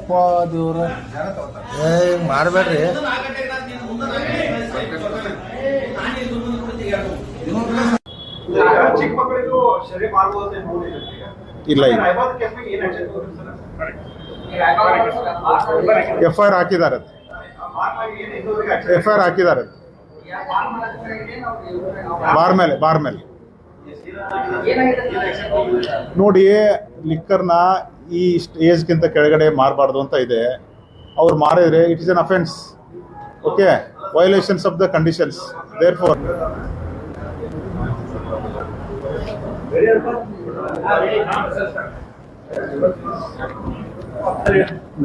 ಯಪ್ಪ ದೇವ್ರ ಮಾಡಬೇಡ್ರಿ. ಚಿಕ್ಕ ಮಕ್ಕಳಿಗೂ ಸರಿ ಮಾಡಬಹುದು. ಇಲ್ಲ FIR ಹಾಕಿದ್ದಾರೆ, FIR ಹಾಕಿದ್ದಾರೆ ಬಾರ್ ಮೇಲೆ ನೋಡಿ. ಲಿಕ್ಕರ್ನ ಈ ಏಜ್ಗಿಂತ ಕೆಳಗಡೆ ಮಾರಬಾರ್ದು ಅಂತ ಇದೆ. ಅವ್ರು ಮಾರಿದ್ರೆ it is an offence. Okay, violations of the conditions. Therefore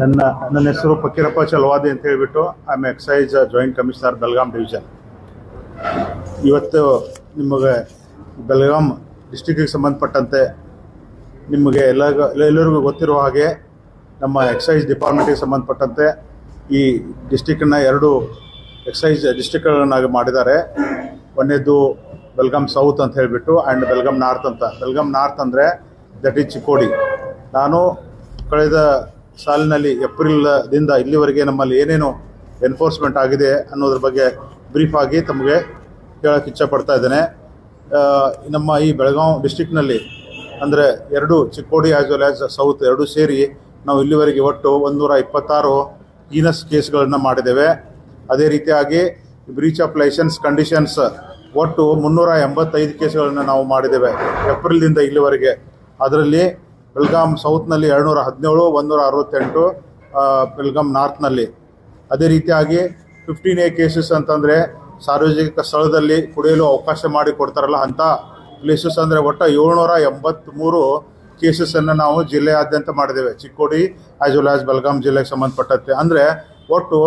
ನನ್ನ ಹೆಸರು ಫಕೀರಪ್ಪ ಚಲವಾದಿ ಅಂತ ಹೇಳ್ಬಿಟ್ಟು I am excise joint commissioner Belgaum division. ಇವತ್ತು ನಿಮಗೆ ಬೆಳಗಾಂ ಡಿಸ್ಟಿಕ್ಕಿಗೆ ಸಂಬಂಧಪಟ್ಟಂತೆ ನಿಮಗೆ ಎಲ್ಲರಿಗೂ ಗೊತ್ತಿರುವ ಹಾಗೆ ನಮ್ಮ ಎಕ್ಸೈಸ್ ಡಿಪಾರ್ಟ್ಮೆಂಟಿಗೆ ಸಂಬಂಧಪಟ್ಟಂತೆ ಈ ಡಿಸ್ಟಿಕ್ಕನ್ನು 2 ಎಕ್ಸೈಸ್ ಡಿಸ್ಟಿಕ್ಗಳನ್ನಾಗಿ ಮಾಡಿದ್ದಾರೆ. ಒಂದೇದು ಬೆಳಗಾಂ ಸೌತ್ ಅಂತ ಹೇಳಿಬಿಟ್ಟು ಆ್ಯಂಡ್ ಬೆಳಗಾಂ ನಾರ್ತ್ ಅಂತ. ಬೆಳಗಾಂ ನಾರ್ತ್ ಅಂದರೆ ದಟ್ ಈಸ್ ಚಿಕ್ಕೋಡಿ. ನಾನು ಕಳೆದ ಸಾಲಿನಲ್ಲಿ ಏಪ್ರಿಲ್ದಿಂದ ಇಲ್ಲಿವರೆಗೆ ನಮ್ಮಲ್ಲಿ ಏನೇನು ಎನ್ಫೋರ್ಸ್ಮೆಂಟ್ ಆಗಿದೆ ಅನ್ನೋದ್ರ ಬಗ್ಗೆ ಬ್ರೀಫ್ ಆಗಿ ತಮಗೆ ಹೇಳೋಕ್ಕೆ ಇಚ್ಛಪಡ್ತಾ ಇದ್ದೇನೆ. ನಮ್ಮ ಈ ಬೆಳಗಾಂ ಡಿಸ್ಟಿಕ್ನಲ್ಲಿ ಅಂದರೆ 2 Chikkodi as well as south 2 ಸೇರಿ ನಾವು ಇಲ್ಲಿವರೆಗೆ ಒಟ್ಟು 126 ಹೀನಸ್ ಕೇಸ್ಗಳನ್ನು ಮಾಡಿದ್ದೇವೆ. ಅದೇ ರೀತಿಯಾಗಿ ಬ್ರೀಚ್ ಆಫ್ ಲೈಸೆನ್ಸ್ ಕಂಡೀಷನ್ಸ್ ಒಟ್ಟು 385 ಕೇಸ್ಗಳನ್ನು ನಾವು ಮಾಡಿದ್ದೇವೆ ಏಪ್ರಿಲ್ದಿಂದ ಇಲ್ಲಿವರೆಗೆ. ಅದರಲ್ಲಿ ಬೆಳಗಾಂ ಸೌತ್ನಲ್ಲಿ 217, 168 ಬೆಳಗಾಂ ನಾರ್ತ್ನಲ್ಲಿ. ಅದೇ ರೀತಿಯಾಗಿ 15A ಕೇಸಸ್ ಅಂತಂದರೆ ಸಾರ್ವಜನಿಕ ಸ್ಥಳದಲ್ಲಿ ಕುಡಿಯಲು ಅವಕಾಶ ಮಾಡಿ ಕೊಡ್ತಾರಲ್ಲ ಅಂಥ ಪ್ಲೇಸಸ್ ಅಂದರೆ ಒಟ್ಟು 783 ಕೇಸಸನ್ನು ನಾವು ಜಿಲ್ಲೆಯಾದ್ಯಂತ ಮಾಡಿದ್ದೇವೆ, Chikkodi as well as Belgaum ಜಿಲ್ಲೆಗೆ ಸಂಬಂಧಪಟ್ಟಂತೆ. ಅಂದರೆ ಒಟ್ಟು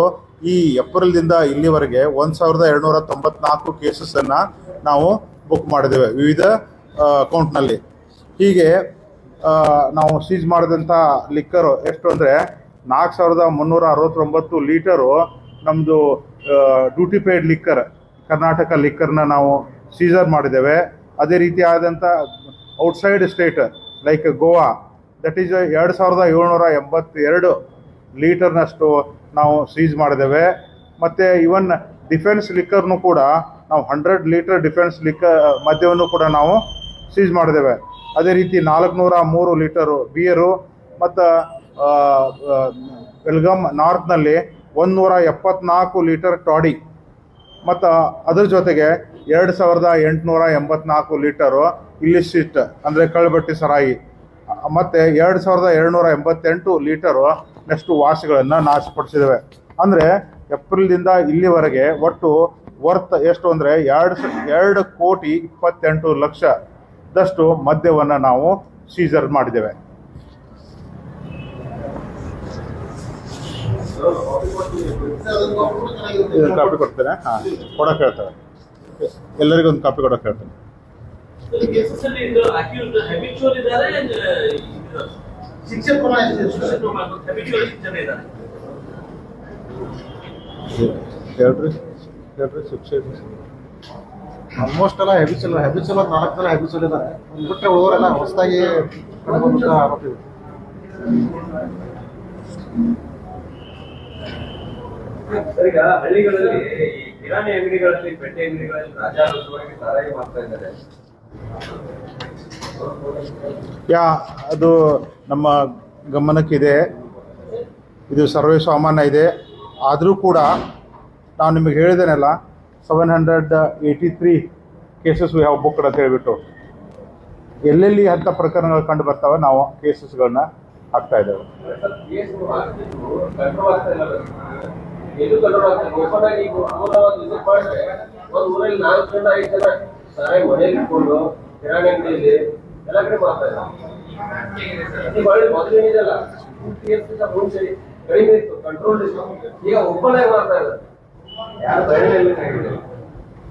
ಈ ಏಪ್ರಿಲ್ದಿಂದ ಇಲ್ಲಿವರೆಗೆ 1294 ಕೇಸಸನ್ನು ನಾವು ಬುಕ್ ಮಾಡಿದ್ದೇವೆ ವಿವಿಧ ಅಕೌಂಟ್ನಲ್ಲಿ. ಹೀಗೆ ನಾವು ಸೀಜ್ ಮಾಡಿದಂಥ ಲಿಕ್ಕರು ಎಷ್ಟು ಅಂದರೆ 4369 ಲೀಟರು ನಮ್ಮದು ಡ್ಯೂಟಿ ಪೇಯ್ಡ್ ಲಿಕ್ಕರ್ ಕರ್ನಾಟಕ ಲಿಕ್ಕರ್ನ ನಾವು ಸೀಸರ್ ಮಾಡಿದ್ದೇವೆ. ಅದೇ ರೀತಿಯಾದಂಥ outside state like Goa that is 2782 ಲೀಟರ್ನಷ್ಟು ನಾವು ಸೀಜ್ ಮಾಡಿದ್ದೇವೆ. ಮತ್ತು ಇವನ್ ಡಿಫೆನ್ಸ್ ಲಿಕ್ಕರ್ನು ಕೂಡ ನಾವು 100 ಲೀಟರ್ ಡಿಫೆನ್ಸ್ ಮದ್ಯವನ್ನು ಕೂಡ ನಾವು ಸೀಜ್ ಮಾಡಿದ್ದೇವೆ. ಅದೇ ರೀತಿ 403 ಲೀಟರು ಬಿಯರು ಮತ್ತು ಬೆಳಗಾಂ ನಾರ್ತ್ನಲ್ಲಿ 174 ಲೀಟರ್ ಟಾಡಿ ಮತ್ತು ಅದ್ರ ಜೊತೆಗೆ 2884 ಲೀಟರು ಇಲಿಸಿಟ್ ಅಂದರೆ ಕಳ್ಳಬಟ್ಟಿ ಸರಾಯಿ ಮತ್ತು 2288 ಲೀಟರು ನೆಕ್ಸ್ಟು ವಾಶ್ಗಳನ್ನು ನಾಶಪಡಿಸಿದ್ದೇವೆ. ಅಂದರೆ ಏಪ್ರಿಲ್ದಿಂದ ಇಲ್ಲಿವರೆಗೆ ಒಟ್ಟು ವರ್ತ್ ಎಷ್ಟು ಅಂದರೆ 2,28,00,000ದಷ್ಟು ಮದ್ಯವನ್ನು ನಾವು ಸೀಸರ್ ಮಾಡಿದ್ದೇವೆ. ಕಾಪಿ ಕೊಡ್ತೇನೆ. ಹಾಂ, ಕೊಡೋಕೆ ಹೇಳ್ತೇವೆ. ಎಲ್ಲರಿಗೂ ಒಂದು ಕಾಪಿ ಕೊಡೋಕೆ ಹೇಳ್ತೇನೆ. ಹೇಳ್ರಿ ಶಿಕ್ಷೆ ಆಲ್ಮೋಸ್ಟ್ ಎಲ್ಲ ಹೆಬಿಚುಲ್ 4 ಜನ ಹೆಬಿಚುಲ್ ಇದ್ದಾರೆ. ಬಿಟ್ಟರೆ ಉಳಿದವರೆಲ್ಲ ಹೊಸದಾಗಿ ಕಂಡುಬಂದಂಥ ಆರೋಪಿ. ಈಗ ಹಳ್ಳಿಗಳಲ್ಲಿ ಕಿರಾಣಿ ಅಂಗಡಿಗಳಲ್ಲಿ, ಪೆಟ್ಟೆ ಅಂಗಡಿಗಳಲ್ಲಿ ರಾಜಾರೋಷವಾಗಿ ಸಾರಾಯಿ ಮಾಡ್ತಾ ಇದ್ದಾರೆ. ಅದು ನಮ್ಮ ಗಮನಕ್ಕಿದೆ, ಇದು ಸರ್ವೇ ಸಾಮಾನ್ಯ ಇದೆ. ಆದರೂ ಕೂಡ ನಾವು ನಿಮಗೆ ಹೇಳಿದ್ದೇನಲ್ಲ 783 ಕೇಸಸ್ ವಿ ಹ್ಯಾವ್ ಬುಕ್ಡ್ ಅಂತ ಹೇಳ್ಬಿಟ್ಟು. ಎಲ್ಲೆಲ್ಲಿ ಅಂಥ ಪ್ರಕರಣಗಳು ಕಂಡು ಬರ್ತಾವೆ ನಾವು ಕೇಸಸ್ಗಳನ್ನ ಹಾಕ್ತಾ ಇದ್ದೇವೆ. ಕಂಟ್ರೋಲ್ ಈಗ ಒಬ್ಬನೇ ಮಾಡ್ತಾ ಇದ್ದಾರೆ. ಯಾರು ಬಯಲಿನಲ್ಲಿ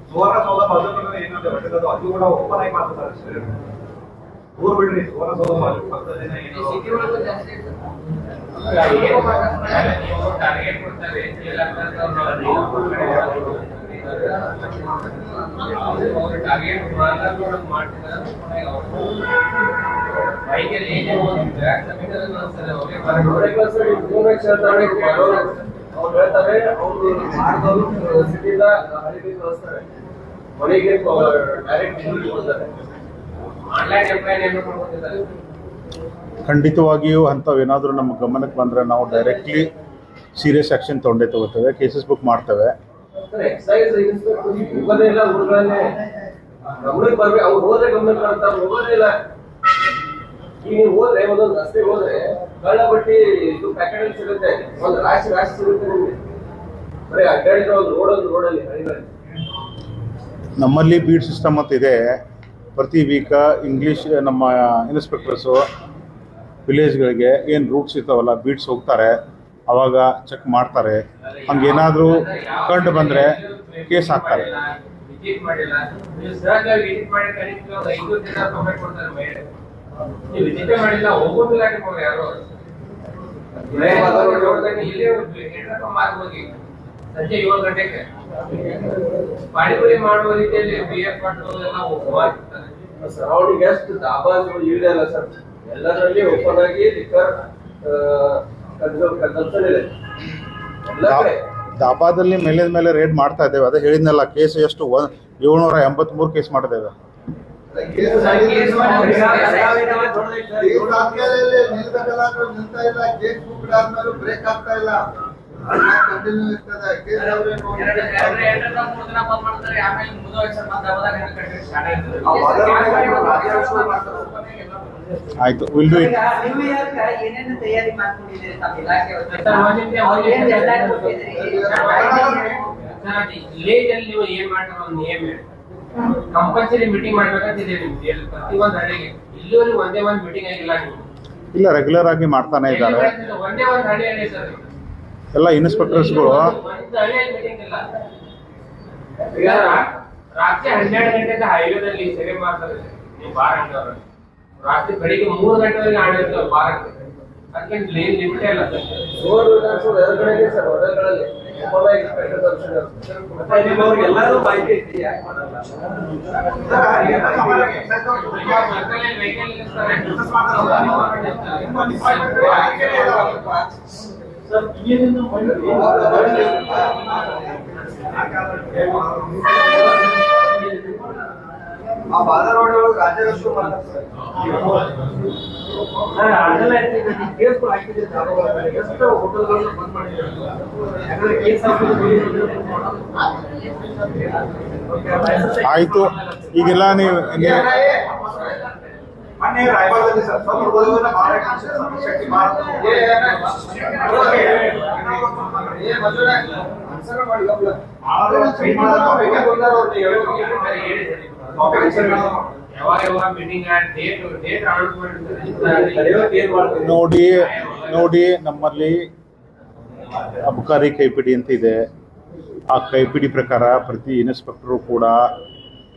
ಸುವರ್ಣ ಸೌಧ ಪದ್ಧತಿಗಳು ಏನಿದೆ ಅದು ಕೂಡ ಓಪನ್ ಆಗಿ ಮಾಡ್ತಾರೆ. ಊರ್ ಬಿಡ್ರಿ, ಸುವರ್ಣ ಸೌಧ ಪದ್ಧತಿನ ಟಾರ್ಗೆಟ್ ಕೊಡ್ತಾರೆ. ಟಾರ್ಗೆಟ್ ಮಾಡ್ತಿದ್ದಾರೆ. ಅವ್ರು ಹೇಳ್ತಾರೆ ಅವ್ರು ಸಿಟಿಯಿಂದ ಹಳ್ಳಿಗೆ ಕಳಿಸ್ತಾರೆ ಮನೆಗೆ ಡೈರೆಕ್ಟ್ ಕೊಡ್ತಾರೆ ಆನ್ಲೈನ್ ಎಂಪ್ಲಾಯ್ ನೇಮಕ ಮಾಡ್ಕೊತಿದ್ದಾರೆ. ಖಂಡಿತವಾಗಿಯೂ ಅಂಥವೇನಾದರೂ ನಮ್ಮ ಗಮನಕ್ಕೆ ಬಂದರೆ ನಾವು ಡೈರೆಕ್ಟ್ಲಿ ಸೀರಿಯಸ್ ಆ್ಯಕ್ಷನ್ ತಗೋತೇವೆ, ಕೇಸಸ್ ಬುಕ್ ಮಾಡ್ತೇವೆ. ಎಕ್ಸೈಸ್ ಹೋಗೋದೇ ಇಲ್ಲ ಊರುಗಳಲ್ಲೇ ಗಮನಕ್ಕೆ ಬರ್ಬೇಕು. ಅವ್ರು ಹೋದ್ರೆ ಗಮನಕ್ಕೆ ಬರ್ತಾರೆ, ಹೋಗೋದೇ ಇಲ್ಲ. ಈಗ ನೀವು ಹೋದ್ರೆ ಒಂದೊಂದು ರಸ್ತೆ ಹೋದ್ರೆ ಕಳ್ಳ ಬಟ್ಟಿ ಇದು ಪ್ಯಾಕೆಟ್ ಸಿಗುತ್ತೆ, ಒಂದು ರಾಶಿ ಸಿಗುತ್ತೆ ನಿಮಗೆ. ಬರೀ ಅಡ್ಡಾಡಿದ್ರೆ ಒಂದು ರೋಡಲ್ಲಿ ಹಳ್ಳಿಗಳಲ್ಲಿ ನಮ್ಮಲ್ಲಿ ಬೀಟ್ ಸಿಸ್ಟಮ್ ಅಂತ ಇದೆ. ಪ್ರತಿ ವೀಕ ಇಂಗ್ಲೀಷ್ ನಮ್ಮ ಇನ್ಸ್ಪೆಕ್ಟರ್ಸು ವಿಲೇಜ್ಗಳಿಗೆ ಏನು ರೂಟ್ಸ್ ಇರ್ತಾವಲ್ಲ ಬೀಟ್ಸ್ ಹೋಗ್ತಾರೆ, ಅವಾಗ ಚೆಕ್ ಮಾಡ್ತಾರೆ. ಹಂಗೇನಾದರೂ ಕಂಡು ಬಂದರೆ ಕೇಸ್ ಹಾಕ್ತಾರೆ. ವಿಸಿಟ್ ಮಾಡಿಲ್ಲ, ನೀವು ಸರ್ ವಿಸಿಟ್ ಮಾಡಿ ಕನಿಷ್ಠ 5 ದಿನ ಕಂಪ್ಲೇಂಟ್ ಕೊಡ್ತಾರೆ ಮೇಲೆ. ನೀವು ವಿಸಿಟ್ ಮಾಡಿಲ್ಲ, ಹೋಗೋದಿಲ್ಲ ಅನ್ಕೊಂಡು ಯಾರು ಇಲ್ಲೇ ಮಾರ್ಗೋಗಿ ಸಂಜೆ 7 ಗಂಟೆಗೆ ಪಾಣಿಪುರಿ ಮಾಡುವ ರೀತಿಯಲ್ಲಿ ಬಿಎಫ್ ಮಾಡೋದೆಲ್ಲ ಹೋಗ್ತಾರೆ. ಸರೌಂಡಿಂಗ್ ಎಷ್ಟು ದಾಬಾಗಳು ಇಲ್ಲದೆ ಅಲ್ಲ ಸರ್, ಎಲ್ಲರಲ್ಲಿ ಓಪನ್ ಆಗಿ ಲಿಕ್ಕರ್ ಕನ್ಸಂಪ್ಷನ್ ಇದೆ ಎಲ್ಲ ಕಡೆ. ದಾಬಾದಲ್ಲಿ ಮೇಲೆ ರೇಡ್ ಮಾಡ್ತಾ ಇದ್ದೇವೆ. ಅದೇ ಹೇಳಿದ್ನಲ್ಲ, ಕೇಸ್ ಎಷ್ಟು 783 ಕೇಸ್ ಮಾಡಿದ್ದೇವೆ. ಬ್ರೇಕ್ ಆಗ್ತಾ ಇಲ್ಲ, ಕಂಟಿನ್ಯೂ ಇರ್ತದೆ. ಆಯ್ತು, ವಿಲ್ ಡೂ ಇಟ್. ಏನೇನು ತಯಾರಿ ಮಾಡ್ಕೊಂಡಿದ್ದೀರಿ ತಮ್ಮ ಇಲಾಖೆ ವಿಲೇಜ್ ಅಲ್ಲಿ ನೀವು ಏನ್ ಮಾಡ್ತಾರೆ ಒಂದು ನಿಯಮ ಕಂಪಲ್ಸರಿ ಮೀಟಿಂಗ್ ಮಾಡ್ಬೇಕಂತಿದೆ ನಿಮ್ಗೆ ಪ್ರತಿಯೊಂದು ಹಳ್ಳಿಗೆ. ಇಲ್ಲಿವರೆಗೂ ಒಂದೇ ಒಂದು ಮೀಟಿಂಗ್ ಆಗಿಲ್ಲ ನೀವು. ಇಲ್ಲ, ರೆಗ್ಯುಲರ್ ಆಗಿ ಮಾಡ್ತಾನೆ ಇದ್ದಾರೆ ಒಂದೇ ಒಂದು ಹಳ್ಳಿ ಸರ್ ಎಲ್ಲ ಇನ್ಸ್ಪೆಕ್ಟರ್ಸ್ಗಳು. ಒಂದು ಹಳ್ಳಿಯಲ್ಲಿ ಮೀಟಿಂಗ್ ಇಲ್ಲ. ಈಗ ರಾತ್ರಿ 12 ಗಂಟೆಗೆ ಹೈವೇದಲ್ಲಿ ಸೇವೆ ಮಾಡ್ತಾರೆ ನೀವು ಬಾರ್ ಅಂಗವರು. ರಾತ್ರಿ ಬೆಳಿಗ್ಗೆ 3 ಗಂಟೆವರೆಗೆ ಆಡಿರ್ತಾರೆ ಬಾರಕ್ಕೆ. ಅದಕ್ಕೆ ಲಿಮಿಟ್ ಇಲ್ಲ ಸರ್. ಎರಡು ಕಡೆ ಇದೆ ಸರ್, ಹೋಟೆಲ್ಗಳಲ್ಲಿ ಓಪನ್ ಆಗಿ ಪ್ಯಾಕೆಟ್ ಕನ್ಸಂಪ್ಷನ್ ಇರುತ್ತೆ. ಮತ್ತೆ ನಿಮ್ಮವ್ರಿಗೆ ಎಲ್ಲರೂ ಮಾಹಿತಿ ಐತಿ, ಯಾಕೆ ಮಾಡಲ್ಲ? ಆ ಬಾದರ್ ರೋಡ್ ಒಳಗೆ ರಾಜ್ಯರಷ್ಟು ಮಾಡ್ತಾರೆ. ಎಷ್ಟು ಹೋಟೆಲ್ಗಳನ್ನು ಬಂದ್ ಮಾಡಿದ್ದಾರೆ. ಆಯ್ತು, ಈಗೆಲ್ಲ ನೀವು ಮೊನ್ನೆ ರಾಯಬಾಗದಲ್ಲಿ ಸರ್ ಸ್ವಲ್ಪ ಓದುವುದನ್ನ ಶಕ್ತಿ ನೋಡಿ ನಮ್ಮಲ್ಲಿ ಅಬಕಾರಿ ಕೈಪಿಡಿ ಅಂತ ಇದೆ. ಆ ಕೈಪಿಡಿ ಪ್ರಕಾರ ಪ್ರತಿ ಇನ್ಸ್ಪೆಕ್ಟರು ಕೂಡ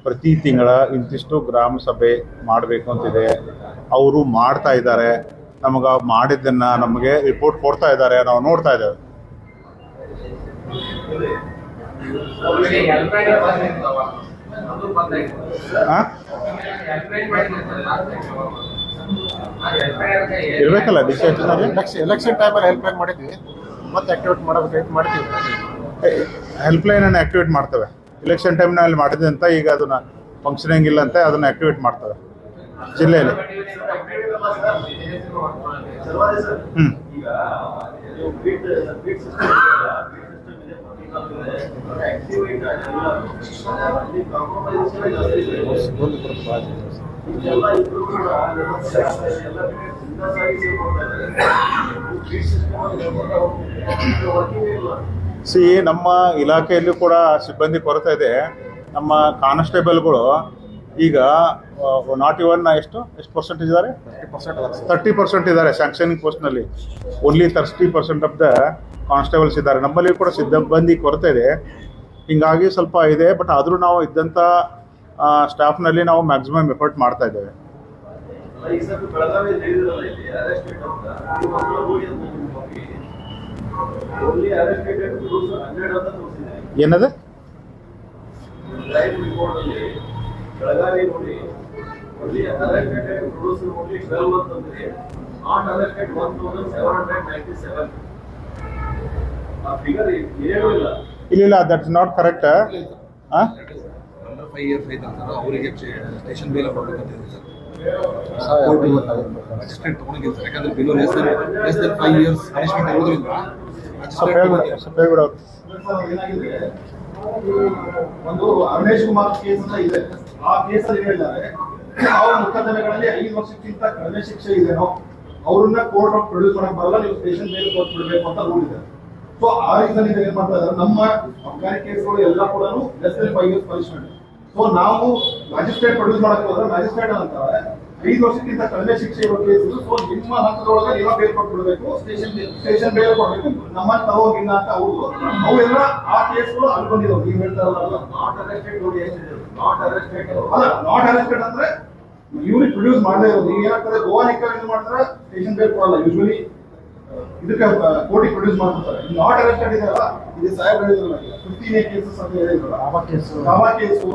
ಪ್ರತಿ ತಿಂಗಳ ಇಂತಿಷ್ಟು ಗ್ರಾಮ ಸಭೆ ಮಾಡಬೇಕು ಅಂತಿದೆ. ಅವರು ಮಾಡ್ತಾ ಇದ್ದಾರೆ. ನಮಗೆ ಮಾಡಿದ್ದನ್ನು ನಮಗೆ ರಿಪೋರ್ಟ್ ಕೊಡ್ತಾ ಇದ್ದಾರೆ, ನಾವು ನೋಡ್ತಾ ಇದ್ದೇವೆ. ಇರ್ಬೇಕಲ್ಲ ಎಲೆಕ್ಷನ್ ಟೈಮಲ್ಲಿ ಹೆಲ್ಪ್ ಲೈನ್ ಮಾಡಿದ್ವಿ, ಮತ್ತೆ ಆಕ್ಟಿವೇಟ್ ಮಾಡ್ತೀವಿ. ಹೆಲ್ಪ್ಲೈನನ್ನು ಆಕ್ಟಿವೇಟ್ ಮಾಡ್ತೇವೆ. ಎಲೆಕ್ಷನ್ ಟೈಮ್ನಲ್ಲಿ ಮಾಡಿದೆ ಅಂತ ಈಗ ಅದನ್ನು ಫಂಕ್ಷನಿಂಗ್ ಇಲ್ಲ ಅಂತ ಅದನ್ನು ಆಕ್ಟಿವೇಟ್ ಮಾಡ್ತೇವೆ ಜಿಲ್ಲೆಯಲ್ಲಿ. ನಮ್ಮ ಇಲಾಖೆಯಲ್ಲೂ ಕೂಡ ಸಿಬ್ಬಂದಿ ಕೊರತೆ ಇದೆ. ನಮ್ಮ ಕಾನ್ಸ್ಟೇಬಲ್ಗಳು ಈಗ ನಾಟ್ ಇವನ್ ಎಷ್ಟು ಪರ್ಸೆಂಟ್ ಇದ್ದಾರೆ? 30% ಇದ್ದಾರೆ ಸ್ಯಾಂಕ್ಷನಿಂಗ್ ಪೋಸ್ಟ್ನಲ್ಲಿ. ಓನ್ಲಿ 30% ಆಫ್ ದ ಕಾನ್ಸ್ಟೇಬಲ್ಸ್ ಇದ್ದಾರೆ. ನಮ್ಮಲ್ಲಿ ಕೂಡ ಸಿಬ್ಬಂದಿ ಕೊರತೆ ಇದೆ. ಹೀಗಾಗಿ ಸ್ವಲ್ಪ ಇದೆ. ಬಟ್ ಆದರೂ ನಾವು ಇದ್ದಂಥ ಸ್ಟಾಫ್ನಲ್ಲಿ ನಾವು ಮ್ಯಾಕ್ಸಿಮಮ್ ಎಫರ್ಟ್ ಮಾಡ್ತಾ ಇದ್ದೇವೆ. ಏನದು? ಬೆಳಗಾವಿ ನೋಡಿ only allocated producer only 12 months only, not allocated 1,797. ಆ ಫಿಗರ್ ಏನೂ ಇಲ್ಲ. ಇಲ್ಲ that is not correct. Under 5 years ಐತಂತಾರೆ ಅವರಿಗೆ ಸ್ಟೇಷನ್ ಬೇಲ್ ಕೊಡಬೇಕಂತ ಸರ್. ಮ್ಯಾಜಿಸ್ಟ್ರೇಟ್ ತಗೊಂಡಿದ್ದೀನಿ ಸರ್, ಯಾಕಂದ್ರೆ below less than 5 years punishment ಇರೋದ್ರಿಂದ ಏನಾಗಿದೆ, ಒಂದು ಅರುಣೇಶ್ ಕುಮಾರ್ ಕೇಸ್ ಅಂತ ಇದೆ. ಆ ಕೇಸಲ್ಲಿ ಹೇಳಿದ್ದಾರೆ ಯಾವ ಮೊಕದ್ದಮೆಗಳಲ್ಲಿ 5 ವರ್ಷಕ್ಕಿಂತ ಕಡಿಮೆ ಶಿಕ್ಷೆ ಇದೆನೋ ಅವ್ರನ್ನ ಕೋರ್ಟ್ ಆಫ್ ಪ್ರೊಡ್ಯೂಸ್ ಮಾಡಕ್ ಬರಲ್ಲ, ನೀವು ಸ್ಟೇಷನ್ ಬೇಲ್ ಕೊಟ್ಬಿಡ್ಬೇಕು ಅಂತ ರೂಲ್ ಇದೆ. ಸೊ ಆ ರೀಸನ್ ಇದೆ ಏನ್ ಮಾಡ್ತಾ ಇದ್ದಾರೆ, ನಮ್ಮ ಅಬ್ಕಾರಿ ಕೇಸ್ಗಳು ಎಲ್ಲ ಕೂಡ less than 5 years punishment. So ನಾವು ಮ್ಯಾಜಿಸ್ಟ್ರೇಟ್ ಪ್ರೊಡ್ಯೂಸ್ ಮಾಡಕ್ ಹೋದ್ರೆ ಮ್ಯಾಜಿಸ್ಟ್ರೇಟ್ ಅಂತಾರೆ 5 ವರ್ಷಕ್ಕಿಂತ ಕಡಿಮೆ ಶಿಕ್ಷೆ ಇರೋ ಕೇಸ್. ಸೊ ನಿಮ್ಮ ಹಂತದೊಳಗೆ ನೀವೇ ಬೇಲ್ ಕೊಟ್ಬಿಡ್ಬೇಕು, ಸ್ಟೇಷನ್ ಬೇಲ್ ಕೊಡ್ಬೇಕು, ನಮ್ಮ ತಗೋಗಿಲ್ಲ ಅಂತ ಅವ್ರು ಅವೆಲ್ಲ ಆ ಕೇಸ್ಗಳು ಅಲ್ಲಿ ಬಂದಿರೋದು. ನೀವು ಹೇಳ್ತಾರಲ್ಲ ನಾಟ್ ಅರೆಸ್ಟೆಡ್ ನೋಡಿ ಏನಿದೆ, ನಾಟ್ ಅರೆಸ್ಟೆಡ್ ಅಲ್ಲ, ನಾಟ್ ಅರೆಸ್ಟೆಡ್ ಅಂದ್ರೆ ಇವ್ರಿಗೆ ಪ್ರೊಡ್ಯೂಸ್ ಮಾಡದೇ ಇರೋದು. ಈಗ ಏನಾಗ್ತದೆ, ಗೋವಾ ನಿಕ್ಕರ್ ಇದು ಮಾಡಿದ್ರೆ ಸ್ಟೇಷನ್ ಬೇಲ್ ಕೊಡಲ್ಲ, ಯೂಶುವಲಿ ಇದಕ್ಕೆ ಕೋರ್ಟಿಗೆ ಪ್ರೊಡ್ಯೂಸ್ ಮಾಡ್ತಾರೆ. ನಾಟ್ ಅರೆಸ್ಟೆಡ್ ಇದೆ ಅಲ್ಲ, ಇದು ಸಾಹೇಬ್ ಹೇಳಿದ್ರಲ್ಲ 15 ಕೇಸಸ್ ಅಂತ ಹೇಳಿದ್ರಲ್ಲ, ಕಾವಾ ಕೇಸು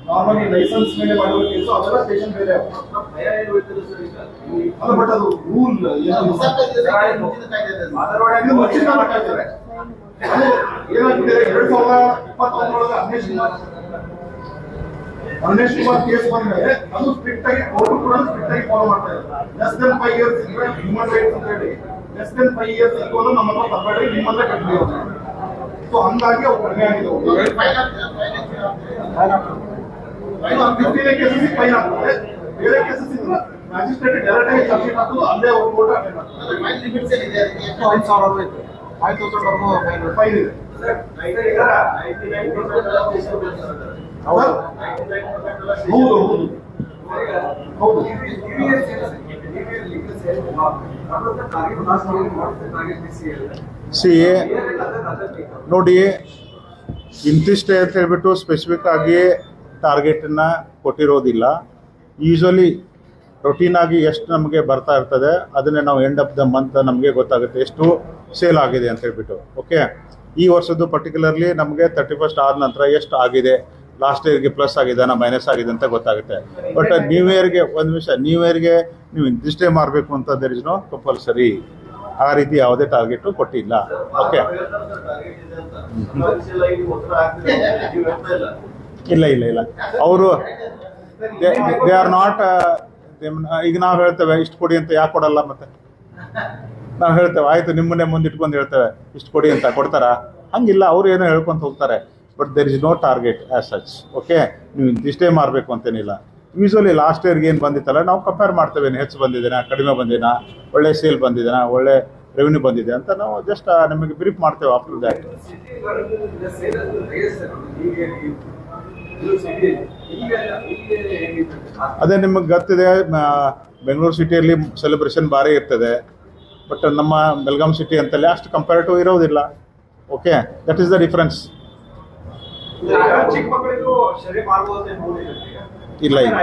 ನಾರ್ಮಲಿ ಲೈಸೆನ್ಸ್ ಮೇಲೆ ಮಾಡಿರೋ ಕೇಸು ಅವೆಲ್ಲ ಸ್ಟೇಷನ್ ಬೇರೆ ಭಯ ಏನು ಬೀಳ್ತದೆ ಸರ್ ಈಗ? ಅಲ್ಲ, ಬಟ್ ಅದು ರೂಲ್ ಏನಾಗಿದೆ 2021 ಅರುಣೇಶ್ ಕುಮಾರ್ ಕೇಸ್ ಬಂದ್ರೆ ಅದು ಸ್ಟ್ರಿಕ್ಟ್ ಆಗಿ ಕೋರ್ಟ್ ಕೂಡ ಸ್ಟ್ರಿಕ್ಟ್ ಆಗಿ ಫಾಲೋ ಮಾಡ್ತಾ ಇದ್ದಾರೆ. ಲೆಸ್ ದೆನ್ 5 years ಇದ್ರೆ ಹ್ಯೂಮನ್ ರೈಟ್ಸ್ ಅಂತ ಹೇಳಿ ಲೆಸ್ ದೆನ್ 5 years ಇಟ್ಕೊಂಡು ನಮ್ಮ ಹತ್ರ ತರಬೇಡಿ, ನಿಮ್ಮಲ್ಲೇ ಕಟ್ಟಬೇಕು. ಸೊ ಹಂಗಾಗಿ ಅವು ಕಡಿಮೆ ಆಗಿದೆ. 15 ಕೇಸಸ್ ಫೈನ್ ಆಗ್ತದೆ, ಬೇರೆ ಕೇಸಸ್ ಇದ್ರೆ ಮ್ಯಾಜಿಸ್ಟ್ರೇಟ್ ಡೈರೆಕ್ಟ್ ಆಗಿ ಚಾರ್ಜ್ ಶೀಟ್ ಹಾಕೋದು, ಅಲ್ಲೇ ಅವ್ರು ಕೋರ್ಟ್ ಅಟೆಂಡ್ ಮಾಡ್ತಾರೆ. 5,000 ಫೈನ್ ಇದೆ. ಹೌದು ಹೌದು ಸಿ ನೋಡಿ, ಇಂತಿಷ್ಟೇ ಅಂತ ಹೇಳ್ಬಿಟ್ಟು ಸ್ಪೆಸಿಫಿಕ್ ಆಗಿ ಟಾರ್ಗೆಟನ್ನು ಕೊಟ್ಟಿರೋದಿಲ್ಲ. ಯೂಶ್ವಲಿ ರೊಟೀನ್ ಆಗಿ ಎಷ್ಟು ನಮಗೆ ಬರ್ತಾ ಇರ್ತದೆ ಅದನ್ನೇ ನಾವು ಎಂಡ್ ಆಫ್ ದ ಮಂತ್ ನಮಗೆ ಗೊತ್ತಾಗುತ್ತೆ ಎಷ್ಟು ಸೇಲ್ ಆಗಿದೆ ಅಂತ ಹೇಳ್ಬಿಟ್ಟು. ಓಕೆ, ಈ ವರ್ಷದ್ದು ಪರ್ಟಿಕ್ಯುಲರ್ಲಿ ನಮಗೆ 31st ಆದ ನಂತರ ಎಷ್ಟು ಆಗಿದೆ, ಲಾಸ್ಟ್ ಇಯರ್ಗೆ ಪ್ಲಸ್ ಆಗಿದೆ ಮೈನಸ್ ಆಗಿದೆ ಅಂತ ಗೊತ್ತಾಗುತ್ತೆ. ಬಟ್ ನ್ಯೂ ಇಯರ್ಗೆ ಒಂದು ನಿಮಿಷ, ನ್ಯೂ ಇಯರ್ಗೆ ನೀವು ಇಂತಿಷ್ಟೇ ಮಾರಬೇಕು ಅಂತ ದೇರ್ ಇಸ್ ನೋ ಕಂಪಲ್ಸರಿ, ಆ ರೀತಿ ಯಾವುದೇ ಟಾರ್ಗೆಟು ಕೊಟ್ಟಿಲ್ಲ. ಓಕೆ, ಇಲ್ಲ ಇಲ್ಲ ಇಲ್ಲ, ಅವರು ದೇ ಆರ್ ನಾಟ್. ಈಗ ನಾವು ಹೇಳ್ತೇವೆ ಇಷ್ಟು ಕೊಡಿ ಅಂತ, ಯಾಕೆ ಕೊಡಲ್ಲ? ಮತ್ತೆ ನಾವು ಹೇಳ್ತೇವೆ ಆಯಿತು ನಿಮ್ಮನ್ನೇ ಮುಂದಿಟ್ಕೊಂಡು ಹೇಳ್ತೇವೆ ಇಷ್ಟು ಕೊಡಿ ಅಂತ, ಕೊಡ್ತಾರಾ? ಹಂಗಿಲ್ಲ, ಅವ್ರು ಏನೋ ಹೇಳ್ಕೊಂತ ಹೋಗ್ತಾರೆ. But there is no target as such. Okay, ನೀವು ಇಂತಿಷ್ಟೇ ಮಾರಬೇಕು ಅಂತೇನಿಲ್ಲ. ಯೂಶ್ವಲಿ ಲಾಸ್ಟ್ ಇಯರ್ಗೆ ಏನು ಬಂದಿತ್ತಲ್ಲ ನಾವು ಕಂಪೇರ್ ಮಾಡ್ತೇವೆ, ಹೆಚ್ಚು ಬಂದಿದ್ದೇನಾ, ಕಡಿಮೆ ಬಂದಿದ್ದೇನಾ, ಒಳ್ಳೆ ಸೇಲ್ ಬಂದಿದ್ದೇನಾ, ಒಳ್ಳೆ ರೆವೆನ್ಯೂ ಬಂದಿದೆ ಅಂತ ನಾವು ಜಸ್ಟ್ ನಿಮಗೆ ಬ್ರೀಫ್ ಮಾಡ್ತೇವೆ. ಆಫ್ಟರ್ ದ್ಯಾಟ್ ಅದೇ ನಿಮಗೆ ಗೊತ್ತಿದೆ, ಬೆಂಗಳೂರು ಸಿಟಿಯಲ್ಲಿ ಸೆಲೆಬ್ರೇಷನ್ ಭಾರಿ ಇರ್ತದೆ. ಬಟ್ ನಮ್ಮ ಬೆಲ್ಗಾಮ್ ಸಿಟಿ ಅಂತಲ್ಲಿ ಅಷ್ಟು ಕಂಪೇರೇಟಿವ್ ಇರೋದಿಲ್ಲ. Okay, that is the difference. ಚಿಕ್ಕ ಮಕ್ಕಳಿಗೂ ಸರಿ ಮಾಡಬಹುದು ಇಲ್ಲ ಇಲ್ಲ,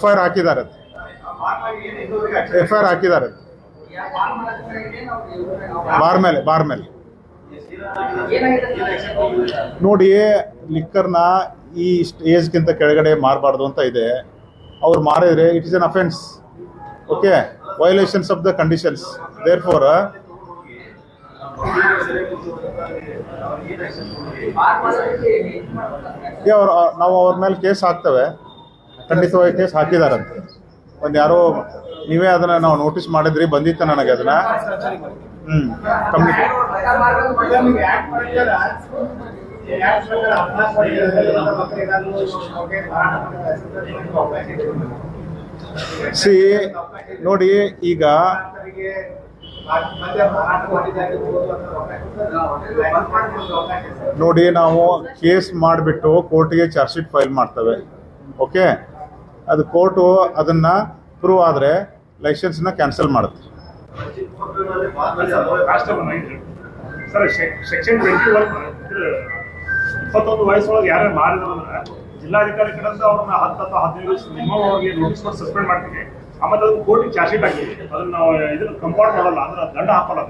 FIR ಹಾಕಿದ್ದಾರೆ, FIR ಹಾಕಿದ್ದಾರೆ ಬಾರ್ ಮೇಲೆ. ನೋಡಿ, ಲಿಕ್ಕರ್ನ ಈ ಏಜ್ಗಿಂತ ಕೆಳಗಡೆ ಮಾರಬಾರ್ದು ಅಂತ ಇದೆ. ಅವ್ರು ಮಾರಿದ್ರೆ it is an offence. Okay, violations of the conditions. Therefore ನಾವು ಅವ್ರ ಮೇಲೆ ಕೇಸ್ ಹಾಕ್ತೇವೆ, ಖಂಡಿತವಾಗಿ ಕೇಸ್ ಹಾಕಿದಾರಂತೆ. ಒಂದು ಯಾರೋ ನೀವೇ ಅದನ್ನ ನಾವು ನೋಟಿಸ್ ಮಾಡಿದ್ರಿ, ಬಂದಿತ್ತು ನನಗೆ ಅದನ್ನ. ಸಿ ನೋಡಿ, ಈಗ ನೋಡಿ ನಾವು ಕೇಸ್ ಮಾಡಿಬಿಟ್ಟು ಕೋರ್ಟ್ಗೆ ಚಾರ್ಜ್ ಶೀಟ್ ಫೈಲ್ ಮಾಡ್ತೇವೆ. ಓಕೆ, ಅದು ಕೋರ್ಟು ಅದನ್ನು ಪ್ರೂವ್ ಆದರೆ ಲೈಸೆನ್ಸ್ನ ಕ್ಯಾನ್ಸಲ್ ಮಾಡುತ್ತೆ. ಸರ್, ಸೆಕ್ಷನ್ 21 ವಯಸ್ಸೊಳಗೆ ಯಾರು ಮಾರಿದ್ರೆ ಜಿಲ್ಲಾಧಿಕಾರಿ ಕಡೆಯಿಂದ ಅವ್ರನ್ನ 10 ಅಥವಾ 15 ದಿವಸ ಮಿನಿಮಮ್ ಅವ್ರಿಗೆ ನೋಟಿಸ್ ಕೊಟ್ಟು ಸಸ್ಪೆಂಡ್ ಮಾಡ್ತೀವಿ. ಆಮೇಲೆ ಅದನ್ನು ಕೋರ್ಟಿಗೆ ಚಾರ್ಜ್ ಶೀಟ್ ಹಾಕಿವಿ. ಅದನ್ನ ನಾವು ಇದನ್ನು ಕಂಪೌಂಡ್ ಮಾಡಲ್ಲ, ಅಂದ್ರೆ ದಂಡ ಹಾಕಲ್ಲ.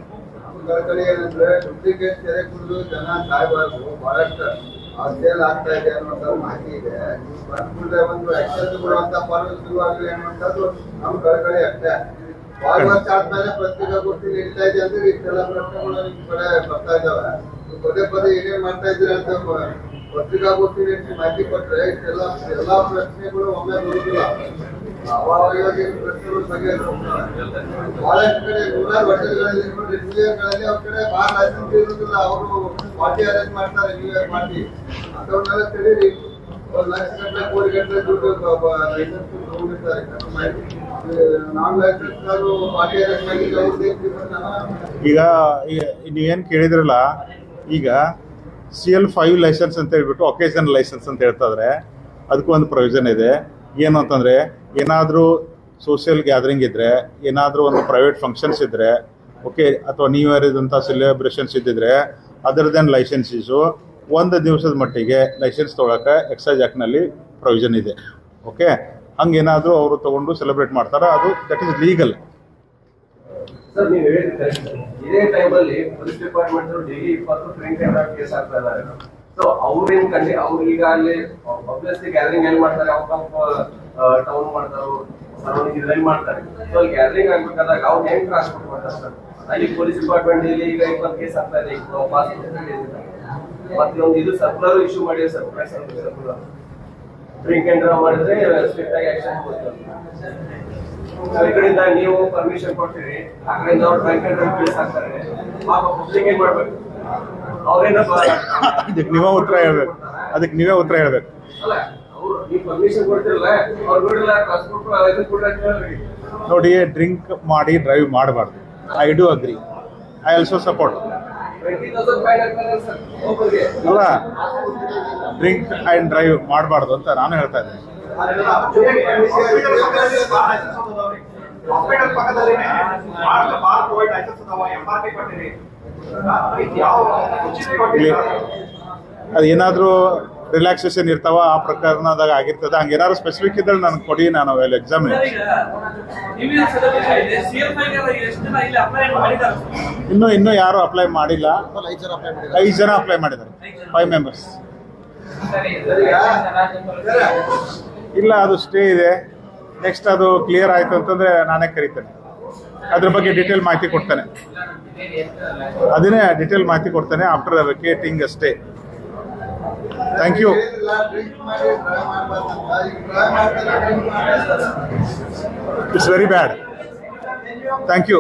ಏನಂದ್ರೆ ಡುಪ್ಲಿಕೇಟ್ ತೆರೆ ಕುಡಿದು ಜನ ಸಾಯಬಾರ್ದು, ಬಹಳಷ್ಟು ಸೇಲ್ ಆಗ್ತಾ ಇದೆ ಅನ್ನುವಂತ ಮಾಹಿತಿ ಇದೆ. ಬಂದ್ಬಿಟ್ರೆ ಒಂದು ಎಕ್ಸೆಸ್ ಕೊಡುವಂತ ಪರ್ವ ಶುರುವಾಗಲಿ ಅನ್ನುವಂಥದ್ದು ನಮ್ಮ ಕಳಕಳಿ ಅಷ್ಟೇ. ವಾರವರ್ಷ ಆದ್ಮೇಲೆ ಪತ್ರಿಕಾಗೋಷ್ಠಿ ನಡೀತಾ ಇದೆ ಅಂದ್ರೆ ಇಷ್ಟೆಲ್ಲ ಪ್ರಶ್ನೆಗಳು ನಿಮ್ ಕಡೆ ಬರ್ತಾ ಇದಾವೆ. ಪದೇ ಪದೇ ಏನೇನ್ ಮಾಡ್ತಾ ಇದ್ದೀರಾ ಅಂತ ಪತ್ರಿಕಾಗೋಷ್ಠಿ ನಡೆಸಿ ಮಾಹಿತಿ ಕೊಟ್ರೆ ಇಷ್ಟೆಲ್ಲ ಎಲ್ಲಾ ಪ್ರಶ್ನೆಗಳು ಒಮ್ಮೆ ಬರುದಿಲ್ಲ. ಅವಾಗ ಪ್ರಶ್ನೆಗಳು ಬಗೆಹರಿಸುತ್ತಾರೆ. ಬಹಳಷ್ಟು ಕಡೆ ನೂರಾರು ಹೋಟೆಲ್ಗಳಲ್ಲಿ ನ್ಯೂಯಾರ್ಕ್ಗಳಲ್ಲಿ ಅವ್ರ ಕಡೆ ಬಾರ್ ಲೈಸೆನ್ಸ್ ಇರುವುದಿಲ್ಲ. ಅವರು ಪಾರ್ಟಿ ಅರೇಂಜ್ ಮಾಡ್ತಾರೆ ನ್ಯೂಯಾರ್ಕ್ ಪಾರ್ಟಿ ಅಂತವನ್ನೆಲ್ಲ ತಿಳಿರಿ. 1 ಲಕ್ಷ ಗಟ್ಟಲೆ ಕೋಟಿ ಗಟ್ಟಲೆ ದುಡ್ಡು ಲೈಸೆನ್ಸ್ ತಗೊಂಡಿರ್ತಾರೆ. ನಾನ್ ಲೈಸೆನ್ಸ್ ಪಾರ್ಟಿ ಅರೇಂಜ್ ಮಾಡಿದ್ರೆ ಈಗ ನೀವೇನು ಕೇಳಿದ್ರಲ್ಲ, ಈಗ CL5 ಲೈಸೆನ್ಸ್ ಅಂತ ಹೇಳ್ಬಿಟ್ಟು ಒಕೇಶನ್ ಲೈಸೆನ್ಸ್ ಅಂತ ಹೇಳ್ತಾಯಿದ್ರೆ ಅದಕ್ಕೂ ಒಂದು ಪ್ರೊವಿಷನ್ ಇದೆ. ಏನು ಅಂತಂದರೆ ಏನಾದರೂ ಸೋಷಿಯಲ್ ಗ್ಯಾದರಿಂಗ್ ಇದ್ದರೆ, ಏನಾದರೂ ಒಂದು ಪ್ರೈವೇಟ್ ಫಂಕ್ಷನ್ಸ್ ಇದ್ದರೆ, ಓಕೆ, ಅಥವಾ ನ್ಯೂ ಇಯರ್ ಇದ್ದಂಥ ಸೆಲೆಬ್ರೇಷನ್ಸ್ ಇದ್ದಿದ್ರೆ ಅದರದ್ದೇನು ಲೈಸೆನ್ಸೀಸು 1 ದಿವಸದ ಮಟ್ಟಿಗೆ ಲೈಸೆನ್ಸ್ ತೊಗೊಳಕ್ಕೆ ಎಕ್ಸೈಸ್ ಆ್ಯಕ್ಟ್ನಲ್ಲಿ ಪ್ರೊವಿಷನ್ ಇದೆ. ಓಕೆ, ಹಂಗೇನಾದರೂ ಅವರು ತೊಗೊಂಡು ಸೆಲೆಬ್ರೇಟ್ ಮಾಡ್ತಾರೆ, ಅದು ದಟ್ ಈಸ್ ಲೀಗಲ್. ಸರ್, ನೀವು ಹೇಳಿದ್ರೆ ಇದೇ ಟೈಮಲ್ಲಿ police department daily 20 drink and drive case ಆಗ್ತಾ ಇದ್ದಾರೆ. ಸೊ ಅವ್ರೇನ್ ಕಂಡು ಅವ್ರು ಈಗ ಅಲ್ಲಿ ಪಬ್ಲಿಸಿಟಿ ಗ್ಯಾದರಿಂಗ್ ಏನ್ ಮಾಡ್ತಾರೆ, ಔಟ್ ಆಫ್ ಟೌನ್ ಮಾಡ್ತಾರೋ ಸರೌಂಡಿಂಗ್ ಇದರಲ್ಲಿ ಮಾಡ್ತಾರೆ. ಸೊ ಗ್ಯಾದರಿಂಗ್ ಆಗ್ಬೇಕಾದಾಗ ಅವ್ರು ಹೆಂಗ್ ಟ್ರಾನ್ಸ್ಪೋರ್ಟ್ ಮಾಡ್ತಾರೆ ಸರ್? ಅಲ್ಲಿ ಪೊಲೀಸ್ ಡಿಪಾರ್ಟ್ಮೆಂಟ್ ಇಲ್ಲಿ ಈಗ 20 ಕೇಸ್ ಆಗ್ತಾ ಇದೆ. ಮತ್ತೆ ಒಂದು ಇದು ಸರ್ಕ್ಯುಲರ್ ಇಶ್ಯೂ ಮಾಡಿದೆ sir. Circular drink and drive ಮಾಡಿದ್ರೆ ಸ್ಟ್ರಿಕ್ಟ್ ಆಗಿ ಆಕ್ಷನ್ ಕೊಡ್ತಾರೆ. ಈ ಕಡೆಯಿಂದ ನೀವು ಪರ್ಮಿಷನ್ ಕೊಡ್ತೀರಿ, ಆ ಕಡೆಯಿಂದ ಅವ್ರು ಡ್ರಿಂಕ್ ಅಂಡ್ ಡ್ರೈವ್ ಕೇಸ್ ಆಗ್ತಾರೆ. ಪಬ್ಲಿಕ್ ಏನ್ ಮಾಡ್ಬೇಕು? ಅದಕ್ಕೆ ನೀವೇ ಉತ್ತರ ಹೇಳ್ಬೇಕು. ಅಲ್ಲ, ಅವ್ರು ನೀವು ಪರ್ಮಿಷನ್ ಕೊಡ್ತಿರಲ್ಲ, ಅವ್ರು ಬಿಡಲ್ಲ, ಟ್ರಾನ್ಸ್ಪೋರ್ಟ್ ಇದು ಕೊಡ್ರಿ. ನೋಡಿ, ಡ್ರಿಂಕ್ ಮಾಡಿ ಡ್ರೈವ್ ಮಾಡಬಾರ್ದು. I do agri, I also support. 20,000 fine ಹಾಕ್ತಾರೆ ಸರ್ ಒಬ್ಬರಿಗೆ. ಅಲ್ಲ, ಡ್ರಿಂಕ್ ಆ್ಯಂಡ್ ಡ್ರೈವ್ ಮಾಡಬಾರ್ದು ಅಂತ ನಾನು ಹೇಳ್ತಾ ಇದ್ದೀನಿ. ಅದೇನಾದರೂ ರಿಲ್ಯಾಕ್ಸೇಷನ್ ಇರ್ತಾವ ಆ ಪ್ರಕರಣದಾಗ ಆಗಿರ್ತದೆ. ಹಂಗೇನಾದ್ರು ಸ್ಪೆಸಿಫಿಕ್ ಇದ್ರೆ ನನಗೆ ಕೊಡಿ, ನಾನು ಎಕ್ಸಾಮಿನ್. ಇನ್ನೂ ಯಾರು ಅಪ್ಲೈ ಮಾಡಿಲ್ಲ. 5 ಜನ ಅಪ್ಲೈ ಮಾಡಿದ್ದಾರೆ, 5 ಮೆಂಬರ್ಸ್. ಇಲ್ಲ, ಅದು ಸ್ಟೇ ಇದೆ. ನೆಕ್ಸ್ಟ್ ಅದು ಕ್ಲಿಯರ್ ಆಯಿತು ಅಂತಂದರೆ ನಾನೇ ಕರಿತೇನೆ, ಅದ್ರ ಬಗ್ಗೆ ಡೀಟೇಲ್ ಮಾಹಿತಿ ಕೊಡ್ತೇನೆ. ಅದನ್ನೇ ಡೀಟೇಲ್ ಮಾಹಿತಿ ಕೊಡ್ತೇನೆ after vacating stay. Thank you. It's very bad. Thank you.